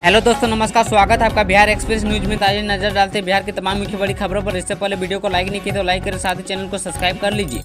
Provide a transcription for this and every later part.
Hello दोस्तों, नमस्कार। स्वागत है आपका बिहार एक्सप्रेस न्यूज में। ताज़ा नजर डालते हैं बिहार की तमाम मुख्य बड़ी खबरों पर। इससे पहले वीडियो को लाइक नहीं किया तो लाइक करें, साथ ही चैनल को सब्सक्राइब कर लीजिए।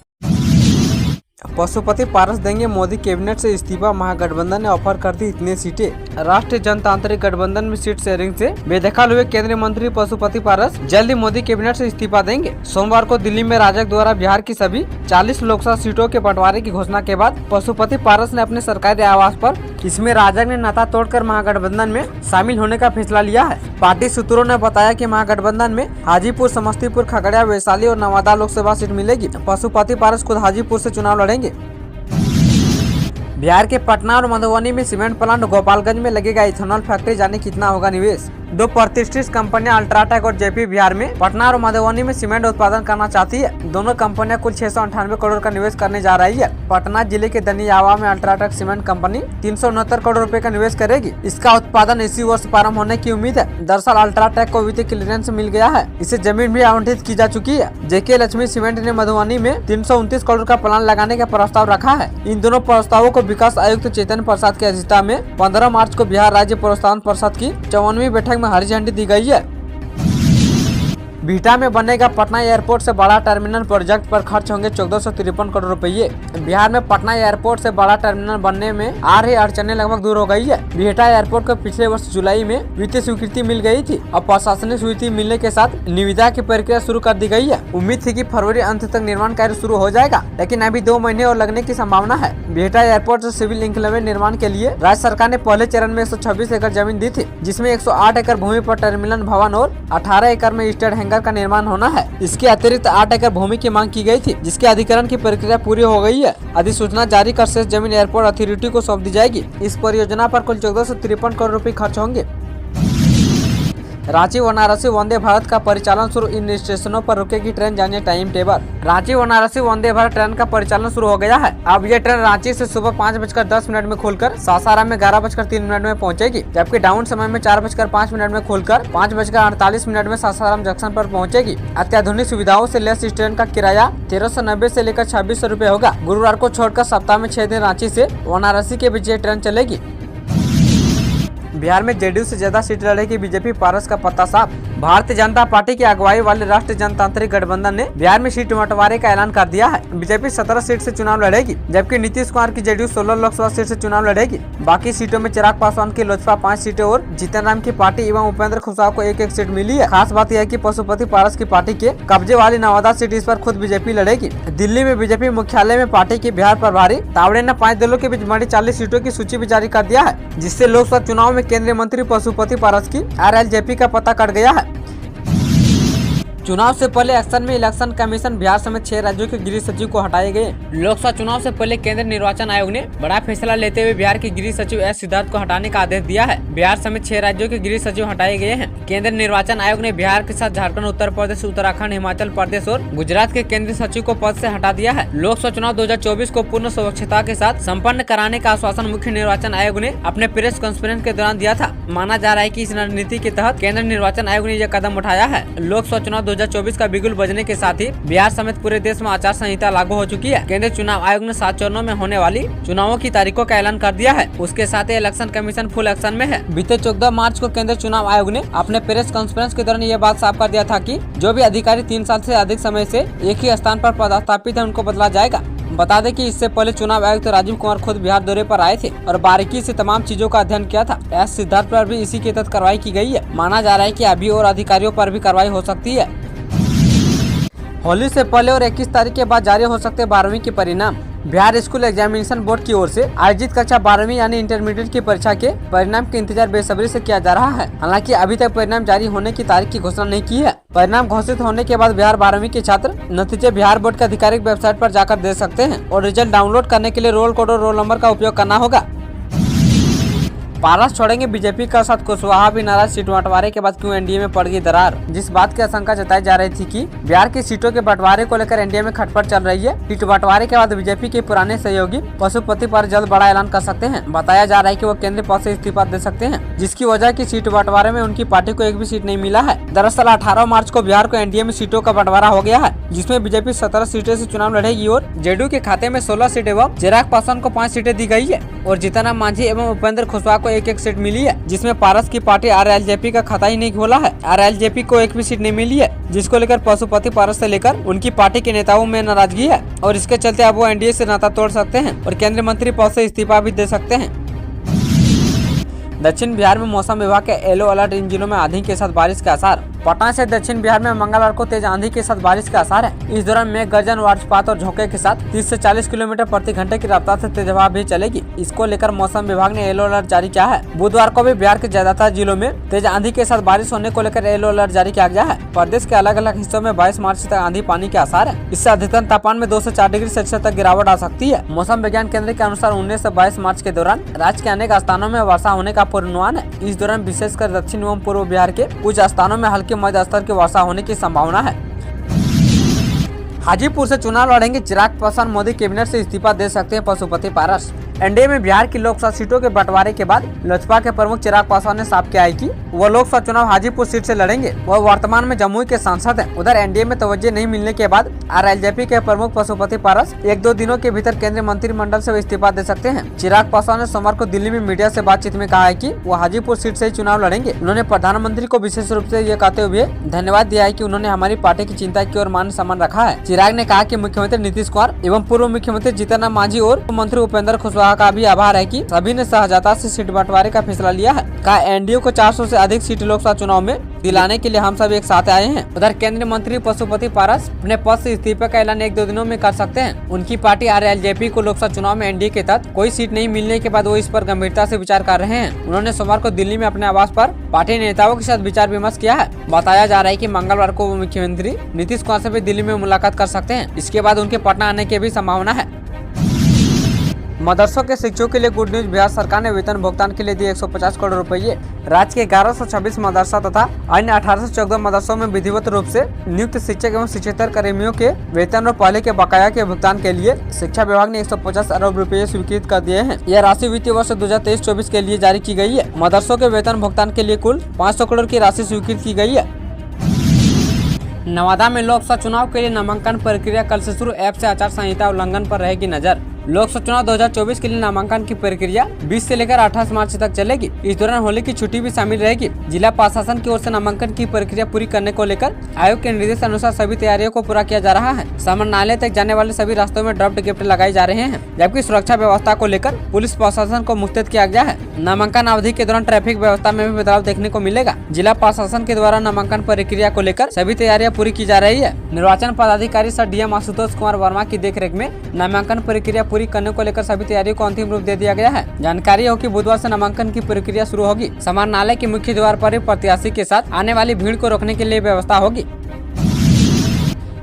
पशुपति पारस देंगे मोदी कैबिनेट से इस्तीफा, महागठबंधन ने ऑफर कर दी इतनी सीटें। राष्ट्रीय जनतांत्रिक गठबंधन में सीट शेयरिंग से बेदखल हुए केंद्रीय मंत्री पशुपति पारस जल्द ही मोदी कैबिनेट से इस्तीफा देंगे। सोमवार को दिल्ली में राजग द्वारा बिहार की सभी 40 लोकसभा सीटों के बंटवारे की घोषणा के बाद पशुपति पारस ने अपने सरकारी आवास पर इसमें राजग ने नाता तोड़कर महागठबंधन में शामिल होने का फैसला लिया है। पार्टी सूत्रों ने बताया कि महागठबंधन में हाजीपुर, समस्तीपुर, खगड़िया, वैशाली और नवादा लोकसभा सीट मिलेगी। पशुपति पारस खुद हाजीपुर से चुनाव लड़ेंगे। बिहार के पटना और मधुबनी में सीमेंट प्लांट, गोपालगंज में लगेगा इथेनॉल फैक्ट्री, जाने कितना होगा निवेश। दो प्रतिष्ठित कंपनियां अल्ट्राटेक और जेपी बिहार में पटना और मधुबनी में सीमेंट उत्पादन करना चाहती है। दोनों कंपनियां कुल 698 करोड़ का निवेश करने जा रही है। पटना जिले के दनियावा में अल्ट्राटेक सीमेंट कंपनी 369 करोड़ रुपए का निवेश करेगी। इसका उत्पादन इसी वर्ष प्रारंभ होने की उम्मीद है। दरअसल अल्ट्राटेक को वित्तीय क्लियरेंस मिल गया है, इसे जमीन भी आवंटित की जा चुकी है। जेके लक्ष्मी सीमेंट ने मधुबनी में 329 करोड़ का प्लांट लगाने का प्रस्ताव रखा है। इन दोनों प्रस्तावों को विकास आयुक्त चेतन प्रसाद की अध्यक्षता में 15 मार्च को बिहार राज्य प्रोत्साहन परिषद की 54वीं बैठक में हरी झंडी दी गई है। बिहटा में बनेगा पटना एयरपोर्ट से बड़ा टर्मिनल, प्रोजेक्ट पर खर्च होंगे 1453 करोड़ रुपए। बिहार में पटना एयरपोर्ट से बड़ा टर्मिनल बनने में आ रही अड़चनें लगभग दूर हो गई है। बिहटा एयरपोर्ट को पिछले वर्ष जुलाई में वित्तीय स्वीकृति मिल गई थी। अब प्रशासनिक स्वीकृति मिलने के साथ निविदा की प्रक्रिया शुरू कर दी गई है। उम्मीद थी कि फरवरी अंत तक निर्माण कार्य शुरू हो जाएगा, लेकिन अभी 2 महीने और लगने की संभावना है। बिहटा एयरपोर्ट से सिविल इंक्लेव निर्माण के लिए राज्य सरकार ने पहले चरण में 126 एकड़ जमीन दी थी, जिसमें 108 एकड़ भूमि पर टर्मिनल भवन और 18 एकड़ में स्टेट हैंगर का निर्माण होना है। इसके अतिरिक्त 8 एकड़ भूमि की मांग की गई थी, जिसके अधिग्रहण की प्रक्रिया पूरी हो गई है। अधिसूचना जारी कर शेष जमीन एयरपोर्ट अथॉरिटी को सौंप दी जाएगी। इस परियोजना पर कुल 1453 करोड़ रुपए खर्च होंगे। रांची वाराणसी वंदे भारत का परिचालन शुरू, इन स्टेशनों पर रुकेगी ट्रेन, जानिए time table. Ranchi Varanasi Vande Bharat train का परिचालन शुरू हो गया है। अब ये ट्रेन रांची से सुबह 5:10 में खुलकर सासाराम में 11:03 में पहुंचेगी, जबकि डाउन समय में 4:05 में खुलकर 5:48 में सासाराम जंक्शन पर पहुंचेगी। अत्याधुनिक सुविधाओं से लैस इस ट्रेन का किराया 1390 से लेकर 2600 रुपए होगा। गुरुवार को छोड़कर सप्ताह में 6 दिन रांची से वाराणसी के बीच ये ट्रेन चलेगी। बिहार में जेडीयू से ज्यादा सीट लड़ेगी बीजेपी, पारस का पत्ता साफ। भारतीय जनता पार्टी की अगुवाई वाले राष्ट्रीय जनतांत्रिक गठबंधन ने बिहार में सीट बंटवारे का ऐलान कर दिया है। बीजेपी 17 सीट से चुनाव लड़ेगी, जबकि नीतीश कुमार की जेडीयू 16 लोकसभा सीट से चुनाव लड़ेगी। बाकी सीटों में चिराग पासवान की लोजपा 5 सीटें और जीतन राम की पार्टी एवं उपेंद्र कुशवाहा को 1-1 सीट मिली है। खास बात यह है कि पशुपति पारस की पार्टी के कब्जे वाली नवादा सीट, इस पर खुद बीजेपी लड़ेगी। दिल्ली में बीजेपी मुख्यालय में पार्टी की बिहार प्रभारी तावड़े ने 5 दलों के बीच बड़ी 40 सीटों की सूची भी जारी कर दिया है, जिससे लोकसभा चुनाव में केंद्रीय मंत्री पशुपति पारस की आरएलजेपी का पता कट गया है। चुनाव से पहले एक्शन में इलेक्शन कमीशन, बिहार समेत 6 राज्यों के गृह सचिव को हटाए गए। लोकसभा चुनाव से पहले केंद्रीय निर्वाचन आयोग ने बड़ा फैसला लेते हुए बिहार के गृह सचिव एस सिद्धार्थ को हटाने का आदेश दिया है। बिहार समेत 6 राज्यों के गृह सचिव हटाए गए हैं। केंद्रीय निर्वाचन आयोग ने बिहार के साथ झारखंड, उत्तर प्रदेश, उत्तराखंड, हिमाचल प्रदेश और गुजरात के केंद्रीय सचिव को पद से हटा दिया है। लोकसभा चुनाव 2024 को पूर्ण स्वच्छता के साथ संपन्न कराने का आश्वासन मुख्य निर्वाचन आयोग ने अपने प्रेस कॉन्फ्रेंस के दौरान दिया था। माना जा रहा है कि इस रणनीति के तहत केंद्रीय निर्वाचन आयोग ने यह कदम उठाया है। लोकसभा चुनाव 2024 का बिगुल बजने के साथ ही बिहार समेत पूरे देश में आचार संहिता लागू हो चुकी है। केंद्रीय चुनाव आयोग ने 7 चरणों में होने वाली चुनावों की तारीखों का ऐलान कर दिया है। उसके साथ ही इलेक्शन कमीशन फुल एक्शन में है। बीते 14 मार्च को केंद्रीय चुनाव आयोग ने अपने प्रेस कॉन्फ्रेंस के दौरान यह बात साफ कर दिया था कि जो भी अधिकारी 3 साल से अधिक समय से एक ही स्थान पर पदस्थापित है, उनको बदला जाएगा। बता दें कि इससे पहले चुनाव आयुक्त राजीव कुमार खुद बिहार दौरे पर आए थे और बारीकी से तमाम चीजों का अध्ययन किया था। एस सिद्धार्थ पर भी इसी के तहत कार्रवाई की गई है। माना जा रहा है कि अभी और अधिकारियों पर भी कार्रवाई हो सकती है। होली से पहले और 21 तारीख के बाद जारी हो सकते 12वीं के परिणाम। बिहार स्कूल एग्जामिनेशन बोर्ड की ओर से आयोजित कक्षा 12वीं यानी इंटरमीडिएट की परीक्षा के परिणाम के इंतजार बेसब्री से किया जा रहा है। हालांकि अभी तक परिणाम जारी होने की तारीख की घोषणा नहीं की है। परिणाम घोषित होने के बाद बिहार 12वीं के छात्र नतीजे बिहार बोर्ड के आधिकारिक वेबसाइट पर जाकर दे सकते हैं और रिजल्ट डाउनलोड करने के लिए रोल कोड और रोल नंबर का उपयोग करना होगा। पारस छोड़ेंगे बीजेपी का साथ, कुशवाहा भी नाराज, सीट बंटवारे के बाद क्यों एनडीए में पड़ गई दरार। जिस बात की आशंका जताई जा रही थी कि बिहार की सीटों के बंटवारे को लेकर एनडीए में खटपट चल रही है, सीट बंटवारे के बाद बीजेपी के पुराने सहयोगी पशुपति पर जल्द बड़ा ऐलान कर सकते हैं। बताया जा रहा है कि वो केंद्रीय पद से इस्तीफा दे सकते हैं, जिसकी वजह की सीट बंटवारे में उनकी पार्टी को एक भी सीट नहीं मिला है। दरअसल 18 मार्च को बिहार को एनडीए में सीटों का बंटवारा हो गया है, जिसमें बीजेपी 17 सीटें से चुनाव लड़ेगी और जेडीयू के खाते में 16 सीटें एवं चिराग पासवान को 5 सीटें दी गई है और जीतन राम मांझी एवं उपेंद्र कुशवाहा को एक सीट मिली है, जिसमें पारस की पार्टी RLJP का खाता ही नहीं खोला है। RLJP को एक भी सीट नहीं मिली है, जिसको लेकर पशुपति पारस से लेकर उनकी पार्टी के नेताओं में नाराजगी है और इसके चलते अब वो NDA से नाता तोड़ सकते हैं और केंद्रीय मंत्री पद से इस्तीफा भी दे सकते हैं। दक्षिण बिहार में मौसम विभाग के येलो अलर्ट, इन जिलों में आंधी के साथ बारिश के आसार। पटना से दक्षिण बिहार में मंगलवार को तेज आंधी के साथ बारिश के आसार है। इस दौरान मेघ गर्जन, वज्रपात और झोंके के साथ 30 से 40 किलोमीटर प्रति घंटे की रफ्तार से तेज हवा भी चलेगी। इसको लेकर मौसम विभाग ने येलो अलर्ट जारी किया है। बुधवार को भी बिहार के ज्यादातर जिलों में तेज आंधी के साथ बारिश होने को लेकर येलो अलर्ट जारी किया गया है। प्रदेश के अलग अलग हिस्सों में 22 मार्च तक आंधी पानी के आसार है। इससे अधिकतम तापमान में 2 से 4 डिग्री सेल्सियस तक गिरावट आ सकती है। मौसम विज्ञान केंद्र के अनुसार 19 से 22 मार्च के दौरान राज्य के अनेक स्थानों में वर्षा होने का पूर्वानुमान है। इस दौरान विशेषकर दक्षिण एवं पूर्व बिहार के कुछ स्थानों में हल्के मध्य स्तर की वर्षा होने की संभावना है। हाजीपुर से चुनाव लड़ेंगे चिराग पासवान, मोदी कैबिनेट से इस्तीफा दे सकते हैं पशुपति पारस। एनडीए में बिहार की लोकसभा सीटों के बंटवारे के बाद लोजपा के प्रमुख चिराग पासवान ने साफ किया है कि वो लोकसभा चुनाव हाजीपुर सीट से लड़ेंगे। वह वर्तमान में जमुई के सांसद हैं। उधर एनडीए में तवज्जो नहीं मिलने के बाद RLJP के प्रमुख पशुपति पारस 1-2 दिनों के भीतर केंद्रीय मंत्रिमंडल से इस्तीफा दे सकते हैं। चिराग पासवान ने सोमवार को दिल्ली में मीडिया से बातचीत में कहा है कि वो हाजीपुर सीट से ही चुनाव लड़ेंगे। उन्होंने प्रधानमंत्री को विशेष रूप से ये कहते हुए धन्यवाद दिया है कि उन्होंने हमारी पार्टी की चिंता की और मान सम्मान रखा है। चिराग ने कहा कि मुख्यमंत्री नीतीश कुमार एवं पूर्व मुख्यमंत्री जीतन राम मांझी और मंत्री उपेंद्र कुशवाहा का भी आभार है कि सभी ने सहजता से सीट बंटवारे का फैसला लिया है। कहा एनडीए को 400 से अधिक सीट लोकसभा चुनाव में दिलाने के लिए हम सब एक साथ आए हैं। उधर केंद्रीय मंत्री पशुपति पारस अपने पद से इस्तीफे का ऐलान 1-2 दिनों में कर सकते हैं। उनकी पार्टी RLJP को लोकसभा चुनाव में एनडीए के तहत कोई सीट नहीं मिलने के बाद वो इस पर गंभीरता से विचार कर रहे हैं। उन्होंने सोमवार को दिल्ली में अपने आवास पर पार्टी नेताओं के साथ विचार विमर्श किया है। बताया जा रहा है कि मंगलवार को वो मुख्यमंत्री नीतीश कुमार से भी दिल्ली में मुलाकात कर सकते हैं। इसके बाद उनके पटना आने की भी संभावना है। मदरसों के शिक्षकों के लिए गुड न्यूज, बिहार सरकार ने वेतन भुगतान के लिए दिए 150 करोड़ रुपए। राज्य के 1126 मदरसा तथा अन्य 1814 मदरसों में विधिवत रूप से नियुक्त शिक्षक एवं शिक्षेतर कर्मियों के वेतन और पहले के बकाया के भुगतान के लिए शिक्षा विभाग ने 150 अरब रुपए स्वीकृत कर दिए हैं। यह राशि वित्तीय वर्ष 2023-24 के लिए जारी की गई है। मदरसों के वेतन भुगतान के लिए कुल 500 करोड़ की राशि स्वीकृत की गई है। नवादा में लोकसभा चुनाव के लिए नामांकन प्रक्रिया कल से शुरू। ऐप से आचार संहिता उल्लंघन पर रहेगी नजर। लोकसभा चुनाव 2024 के लिए नामांकन की प्रक्रिया 20 से लेकर 28 मार्च तक चलेगी। इस दौरान होली की छुट्टी भी शामिल रहेगी। जिला प्रशासन की ओर से नामांकन की प्रक्रिया पूरी करने को लेकर आयोग के निर्देश अनुसार सभी तैयारियों को पूरा किया जा रहा है। समरनालय तक जाने वाले सभी रास्तों में ड्राफ्ट गिफ्ट लगाए जा रहे हैं, जबकि सुरक्षा व्यवस्था को लेकर पुलिस प्रशासन को मुस्तैद किया गया है। नामांकन अवधि के दौरान ट्रैफिक व्यवस्था में भी बदलाव देखने को मिलेगा। जिला प्रशासन के द्वारा नामांकन प्रक्रिया को लेकर सभी तैयारियां पूरी की जा रही है। निर्वाचन पदाधिकारी सर DM आशुतोष कुमार वर्मा की देखरेख में नामांकन प्रक्रिया पूरी करने को लेकर सभी तैयारियों को अंतिम रूप दे दिया गया है। जानकारी हो कि बुधवार से नामांकन की प्रक्रिया शुरू होगी। समाहरणालय के मुख्य द्वार पर ही प्रत्याशी के साथ आने वाली भीड़ को रोकने के लिए व्यवस्था होगी।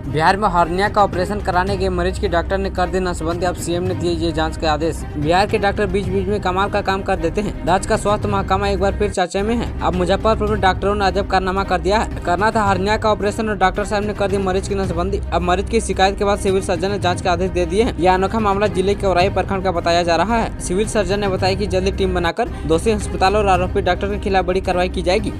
बिहार में हर्निया का ऑपरेशन कराने गए मरीज की डॉक्टर ने कर दी नसबंदी। अब सीएम ने दिए ये जांच के आदेश। बिहार के डॉक्टर बीच बीच में कमाल का काम कर देते हैं। राज्य का स्वास्थ्य महकमा एक बार फिर चर्चा में है। अब मुजफ्फरपुर में डॉक्टरों ने अजब कारनामा कर दिया है। करना था हर्निया का ऑपरेशन और डॉक्टर साहब ने कर दी मरीज की नसबंदी। अब मरीज की शिकायत के बाद सिविल सर्जन ने जाँच के आदेश दे दिए हैं। यह अनोखा मामला जिले के औराई प्रखंड का बताया जा रहा है। सिविल सर्जन ने बताया कि जल्दी टीम बनाकर दोषी अस्पताल और आरोपी डॉक्टर के खिलाफ बड़ी कार्रवाई की जाएगी।